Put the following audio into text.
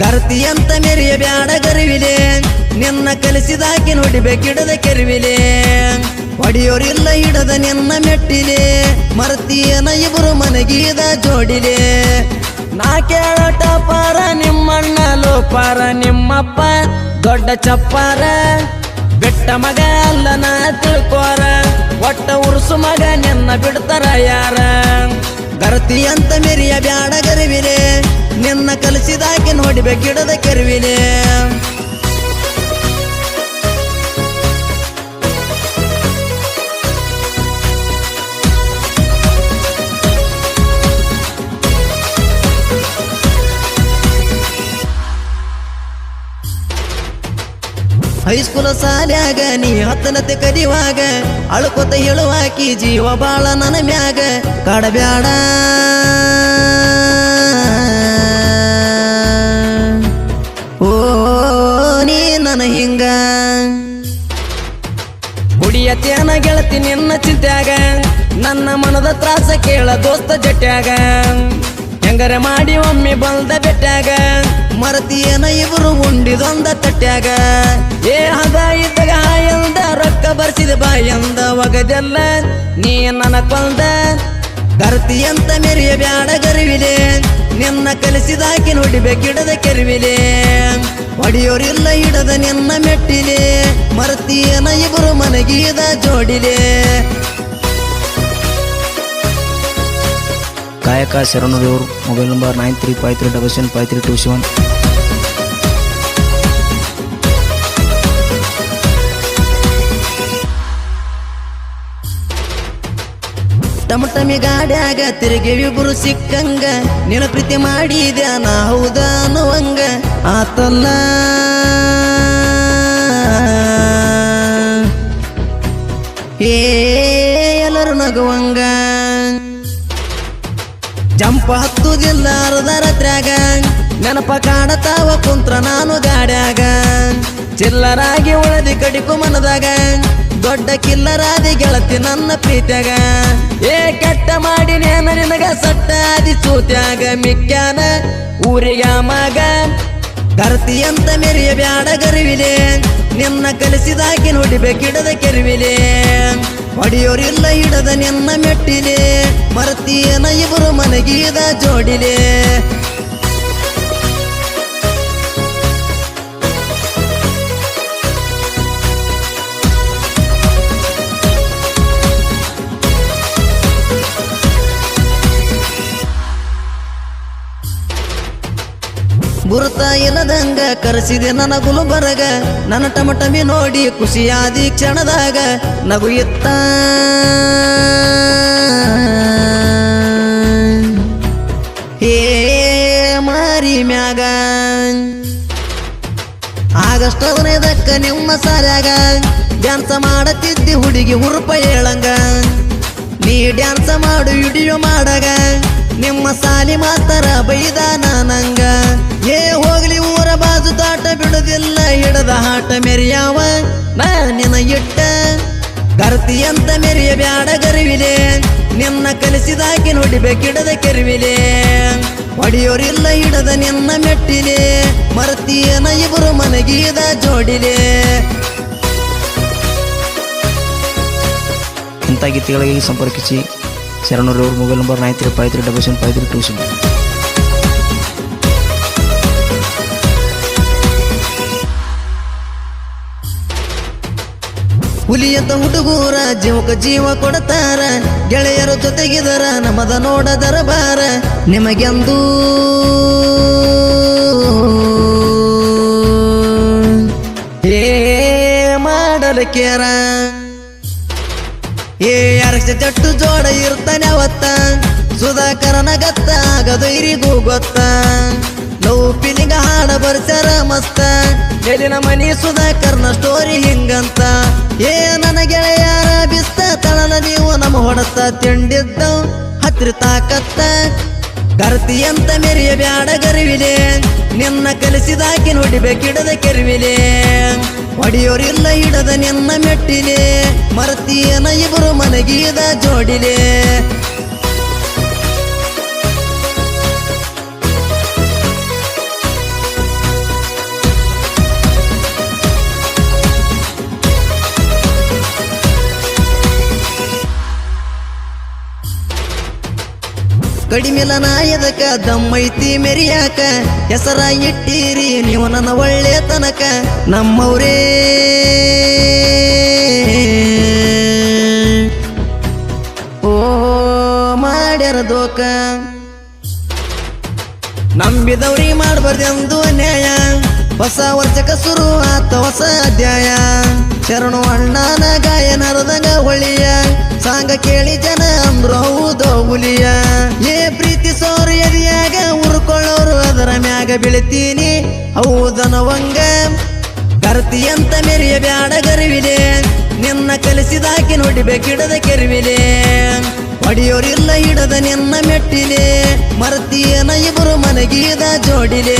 ಗರ್ತಿ ಅಂತ ಮೆರಿಯ ಬ್ಯಾಡ ಗರಿವಿಲೆ ನಿನ್ನ ಕಲಿಸಿದಾಕಿ ನೋಡಿಬೇಕಿಡದ ಕೆರಿವಿಲೆ ಹೊಡಿಯೋರಿಲ್ಲ ಹಿಡದ ನಿನ್ನ ಮೆಟ್ಟಿಲೆ ಮರ್ತಿಯನ ಇಬ್ರು ಮನಗೀದ ಜೋಡಿಲೆ ನಾ ಕೇಳಟ ಪಾರ ನಿಮ್ಮಣ್ಣ ಲೋಪಾರ ನಿಮ್ಮಪ್ಪ ದೊಡ್ಡ ಚಪ್ಪಾರ ಬೆಟ್ಟ ಮಗ ಅಲ್ಲ ನಾ ತಿಳ್ಕೋರ ಒಟ್ಟ ಉರ್ಸು ಮಗ ನಿನ್ನ ಬಿಡ್ತಾರ ಯಾರ ಗರ್ತಿ ಅಂತ ಮೆರಿಯ ಬ್ಯಾಡ ಗರಿವಿಲೆ ನಿನ್ನ ಕಲಿಸಿದಾಕಿ ನೋಡಿಬೇಕಿಡದ ಕೆರಿವಿಲೆ ಹೈಸ್ಕೂಲ ಸಾಲ್ಯಾಗ ನೀ ಹತ್ತನತೆ ಕಲಿಯುವಾಗ ಅಳ್ಕೊತ ಹೇಳುವಾಕಿ ಜೀವ ಬಾಳ ನನ್ನ ಮ್ಯಾಗ ಕಾಡಬ್ಯಾಡ ಓ ನೀ ನನ್ನ ಹಿಂಗ ಕುಡಿಯತೇನ ಗೆಳತಿ ನಿನ್ನ ಚಿಂತ್ಯಾಗ ನನ್ನ ಮನದ ತ್ರಾಸ ಕೇಳ ದೋಸ್ತ ಜಟ್ಯಾಗ ಹೆಂಗರ ಮಾಡಿ ಒಮ್ಮೆ ಬಂದ ಬೆಟ್ಟಾಗ ಮರತಿಯೇನ ಇವರು ಉಂಡಿದೊಂದ ತಟ್ಯಾಗ ಏ ಹದ ಇದ್ದಾಗ ಎಂದ ರೊಕ್ಕ ಬರ್ಸಿದ ಬಾಯಂದ ಒಗದೆಲ್ಲ ನೀ ನನ್ನ ಕೊಂದ ಗರ್ತಿ ಅಂತ ಮೆರಿಯ ಬ್ಯಾಡ ಗರಿವಿಲೆ ನಿನ್ನ ಕಲಿಸಿದಾಕಿ ನೋಡಿಬೇಕಿಡದ ಕೆರಿವಿಲೆ ಹೊಡಿಯೋರಿಲ್ಲ ಹಿಡದ ನಿನ್ನ ಮೆಟ್ಟಿಲೆ ಮರತಿಯೇನ ಇವರು ಮನಗೀದ ಜೋಡಿಲೆ ಗಾಯಕ ಶರಣದೇವರು ಮೊಬೈಲ್ ನಂಬರ್ 9353775327 ಟಮಟಮಿ ಗಾಡ್ಯಾಗ ತಿರುಗಿ ಇಬ್ರು ಸಿಕ್ಕಂಗ ನಿನ್ನ ಪ್ರೀತಿ ಮಾಡಿದ್ಯಾ ನಾ ಹೌದ ಅನ್ನುವಂಗ ಆತಲ್ಲ ಎಲ್ಲರೂ ನಗುವಂಗ ಜಂಪ ಹತ್ತುದಿಲ್ಲ ಅರ್ಧ ರಾತ್ರ್ಯಾಗ ನೆನಪ ಕಾಡತಾವ ಕುಂತ್ರ ನಾನು ಗಾಡ್ಯಾಗ ಚಿಲ್ಲರಾಗಿ ಉಳದಿ ಕಡಿಕು ಮನದಾಗ ದೊಡ್ಡ ಕಿಲ್ಲರಾದಿ ಗೆಳತಿ ನನ್ನ ಪ್ರೀತ್ಯಾಗ ಏ ಕೆಟ್ಟ ಮಾಡಿ ನೇನ ನಿನಗ ಸಟ್ಟ ಆದಿ ಚೂತ್ಯಾಗ ಮಿಕ್ಕ್ಯಾನ ಊರಿಗ ಮಗ ಗರ್ತಿ ಅಂತ ಮೆರಿಯ ಬ್ಯಾಡ ಗರಿವಿಲೆ ನಿನ್ನ ಕಲಿಸಿದಾಕಿ ನೋಡಿಬೇಕಿಡದ ಕೆರಿವಿಲೆ ಹೊಡಿಯೋರಿಲ್ಲ ಹಿಡದ ನಿನ್ನ ಮೆಟ್ಟಿಲೆ ಮರತಿಯೇನ ಇವರು ಮನಗೀದ ಜೋಡಿಲೆ ಗುರುತ ಇಲ್ಲದಂಗ ಕರೆಸಿದೆ ನನ್ನ ಗುಲ್ಬರ್ಗ ನನ್ನ ಟಮಟಮಿ ನೋಡಿ ಖುಷಿಯಾದಿ ಕ್ಷಣದಾಗ ನಗು ಇತ್ತ ಹೇ ಮಾರಿ ಮ್ಯಾಗ ಆಗಸ್ಟ್ 15ಕ್ಕ ನಿಮ್ಮ ಸಾರ್ಯಾಗ ಡ್ಯಾನ್ಸ ಮಾಡತಿದ್ದಿ ಹುಡುಗಿ ಹುರುಪ ಹೇಳಂಗ ನೀ ಡ್ಯಾನ್ಸ ಮಾಡು ವಿಡಿಯೋ ಮಾಡಗ ನಿಮ್ಮ ಸಾಲಿ ಮಾತರ ಬೈದ ನಾನಂಗ ಏ ಹೋಗ್ಲಿ ಊರ ಬಾಜು ದಾಟ ಬಿಡುದಿಲ್ಲ ಹಿಡದ ಹಾಟ ಮೆರಿಯಾವ ನಾ ನಿನ ಇಟ್ಟ ಗರ್ತಿ ಅಂತ ಮೆರಿಯ ಬ್ಯಾಡ ಗರಿವಿಲೆ ನಿನ್ನ ಕಲಿಸಿದಾಕಿ ನೋಡಿಬೇಕಿಡದ ಕೆರಿವಿಲೆ ಹೊಡಿಯೋರಿಲ್ಲ ಹಿಡದ ನಿನ್ನ ಮೆಟ್ಟಿಲೆ ಮರತಿಯೇನ ಇವರು ಮನಗೀದ ಜೋಡಿಲೆ ಇಂಥ ಗೀತೆಗಳಿಗೆ ಸಂಪರ್ಕಿಸಿ ಶರಣರವರು ಮೊಬೈಲ್ ನಂಬರ್ 9353775327 ಹುಲಿಯಂತ ಹುಡುಗೂರ ಜೀವಕ ಜೀವ ಕೊಡ್ತಾರ ಗೆಳೆಯರ ಜೊತೆಗಿದರ ನಮದ ನೋಡದರ ಬಾರ ನಿಮಗೆಂದೂ ಏ ಮಾಡಲ ಕೇರ ಏ ಅರಕ್ಷ ಜಟ್ಟು ಜೋಡ ಇರ್ತಾನೆ ಅವತ್ತ ಸುಧಾಕರನ ಗತ್ತ ಆಗದೈರಿಗೂ ಗೊತ್ತ ಲವ್ ಫೀಲಿಂಗ ಹಾಡ ಬರ್ಸ್ಯಾರ ಮಸ್ತ ಎಲ್ಲಿನ ಮನಿ ಸುಧಾಕರ್ನ ಸ್ಟೋರಿ ಹಿಂಗಂತ ಏ ನನ್ನ ಗೆಳೆಯರ ಬಿಸ್ತ ತಳಲ ನೀವು ನಮ್ಮ ಹೊಡತ ತಿಂಡಿದ್ದ ಹತ್ರ ತಾಕತ್ತ ಗರ್ತಿ ಅಂತ ಮೆರಿಯ ಬ್ಯಾಡ ಗರಿವಿಲೆ ನಿನ್ನ ಕಲಿಸಿದಾಕಿ ನೋಡಿಬೇಕಿಡದ ಕೆರಿವಿಲೆ ಹೊಡಿಯೋರಿಲ್ಲ ಹಿಡದ ನಿನ್ನ ಮೆಟ್ಟಿಲೆ ಮರತಿಯೇನ ಇವರು ಮನಗೀದ ಜೋಡಿಲೆ ಕಡಿಮಿಲನ ಎದಕ ದಮ್ಮೈತಿ ಮೆರಿಯಾಕ ಹೆಸರ ಇಟ್ಟೀರಿ ನೀವು ನನ್ನ ಒಳ್ಳೆ ತನಕ ನಮ್ಮವ್ರೇ ಓ ಮಾಡ್ಯಾರ ದೋಕ ನಂಬಿದವ್ರಿ ಮಾಡ್ಬಾರ್ದೆಂದು ನ್ಯಾಯ ಹೊಸ ವರ್ಷಕ ಶುರು ಆತ ಹೊಸ ಅಧ್ಯಾಯ ಶರಣು ಅಣ್ಣನ ಗಾಯನರದಂಗ ಹೊಳಿಯ ಸಾಂಗ ಕೇಳಿ ಜನ ಅಂದ್ರು ಹೌದೋ ಹುಲಿಯ ಏ ಪ್ರೀತಿಸೋರು ಎದಿಯಾಗ ಉರ್ಕೊಳ್ಳೋರು ಅದರ ಮ್ಯಾಗ ಬೀಳ್ತೀನಿ ಹೌದನವಂಗ ಕರ್ತಿ ಅಂತ ಮೆರಿಯ ಬ್ಯಾಡ ಗರಿವಿಲೆ ನಿನ್ನ ಕಲಿಸಿದಾಕಿ ನೋಡಿಬೇಕಿಡದ ಕೆರಿವಿಲೆ ಹೊಡಿಯೋರಿಲ್ಲ ಹಿಡದ ನಿನ್ನ ಮೆಟ್ಟಿಲೆ ಮರ್ತಿಯೇನ ಇಬ್ಬರು ಮನಗೀದ ಜೋಡಿಲೆ